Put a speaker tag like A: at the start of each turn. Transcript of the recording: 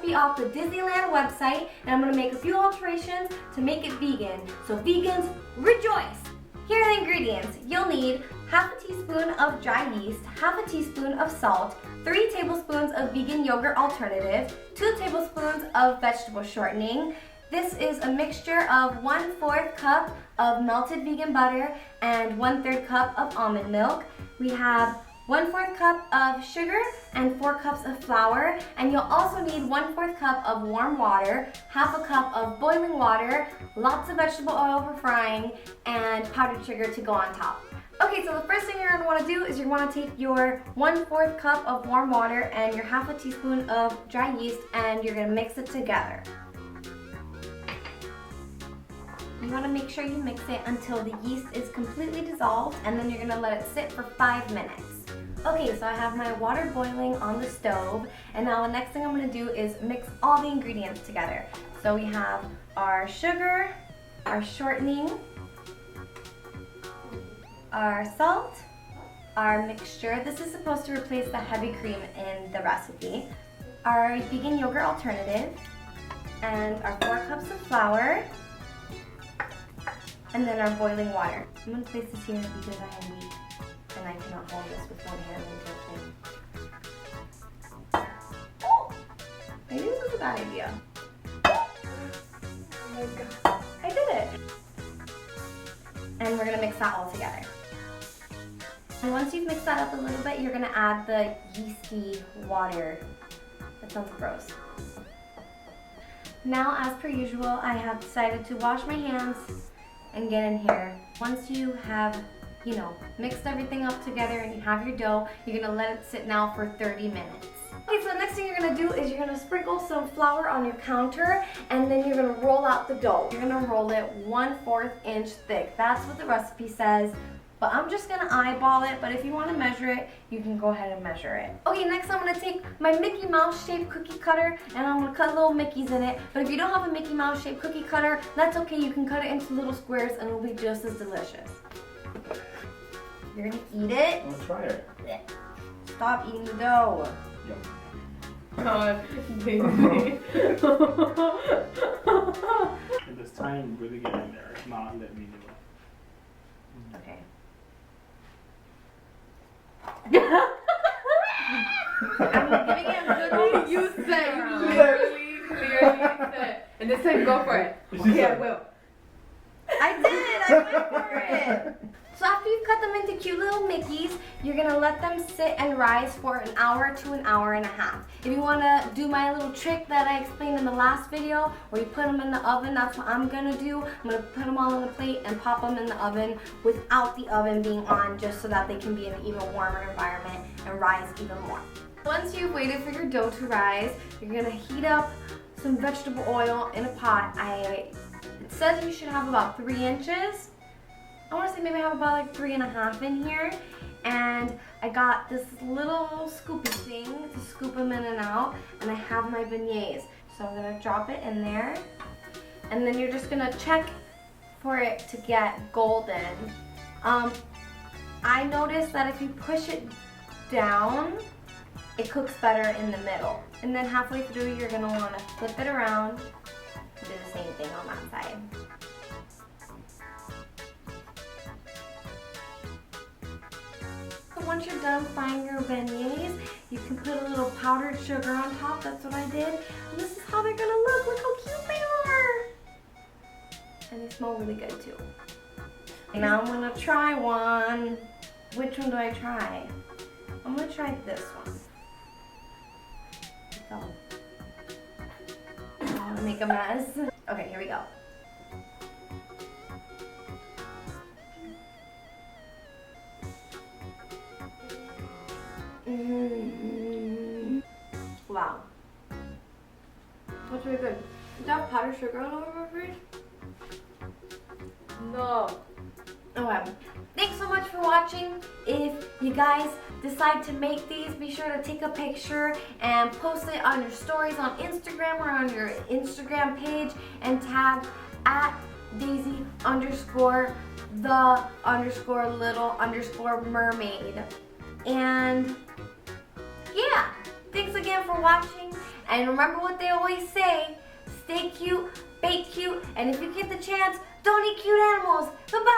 A: recipe off the Disneyland website, and I'm going to make a few alterations to make it vegan. So vegans, rejoice! Here are the ingredients. You'll need half a teaspoon of dry yeast, half a teaspoon of salt, 3 tablespoons of vegan yogurt alternative, 2 tablespoons of vegetable shortening. This is a mixture of 1/4 cup of melted vegan butter and 1/3 cup of almond milk. We have 1/4 cup of sugar and 4 cups of flour, and you'll also need 1/4 cup of warm water, half a cup of boiling water, lots of vegetable oil for frying, and powdered sugar to go on top. Okay, so the first thing you're going to want to do is you're going to take your 1/4 cup of warm water and your half a teaspoon of dry yeast, and you're going to mix it together. You want to make sure you mix it until the yeast is completely dissolved, and then you're going to let it sit for 5 minutes. Okay, so I have my water boiling on the stove, and now the next thing I'm going to do is mix all the ingredients together. So we have our sugar, our shortening, our salt, our mixture. This is supposed to replace the heavy cream in the recipe. Our vegan yogurt alternative, and our 4 cups of flour, and then our boiling water. I'm going to place this here because I am weak and I cannot hold this with one hand and oh! Maybe this is a bad idea. Oh my god. I did it! And we're going to mix that all together. And once you've mixed that up a little bit, you're going to add the yeasty water. That sounds gross. Now, as per usual, I have decided to wash my hands and get in here. Once you have, mixed everything up together and you have your dough, you're gonna let it sit now for 30 minutes. Okay, so the next thing you're gonna do is you're gonna sprinkle some flour on your counter, and then you're gonna roll out the dough. You're gonna roll it 1/4 inch thick. That's what the recipe says. But I'm just gonna eyeball it, but if you wanna measure it, you can go ahead and measure it. Okay, next I'm gonna take my Mickey Mouse shaped cookie cutter, and I'm gonna cut little Mickeys in it. But if you don't have a Mickey Mouse shaped cookie cutter, that's okay, you can cut it into little squares and it'll be just as delicious. You're gonna eat it.
B: I'll try it.
A: Stop eating the dough.
B: God, At this time, really get in there. If not, let me do it.
A: Okay. I'm giving it a good one.
C: You said, you literally, clearly said. And this time, go for it. Okay, I will.
A: I went for it. So after you've cut them into cute little Mickeys, you're gonna let them sit and rise for an hour to an hour and a half. If you wanna do my little trick that I explained in the last video, where you put them in the oven, that's what I'm gonna do. I'm gonna put them all on the plate and pop them in the oven without the oven being on, just so that they can be in an even warmer environment and rise even more. Once you've waited for your dough to rise, you're gonna heat up some vegetable oil in a pot. It says you should have about 3 inches. I want to say maybe I have about like 3.5 in here, and I got this little scoopy thing to scoop them in and out, and I have my beignets. So I'm going to drop it in there, and then you're just going to check for it to get golden. I noticed that if you push it down, it cooks better in the middle. And then halfway through, you're going to want to flip it around and do the same thing on that side. Once you're done frying your beignets, you can put a little powdered sugar on top. That's what I did. And this is how they're gonna look. Look how cute they are. And they smell really good too. And now I'm gonna try one. Which one do I try? I'm gonna try this one. Oh, I'm gonna make a mess. Okay, here we go. Wow. That's really good. Did you have powdered sugar all over my fridge?
C: No.
A: Okay. Thanks so much for watching. If you guys decide to make these, be sure to take a picture and post it on your stories on Instagram or on your Instagram page and tag at Daisy_the_little_mermaid. And yeah, thanks again for watching, And remember what they always say, stay cute, bake cute, and if you get the chance, don't eat cute animals. Bye-bye.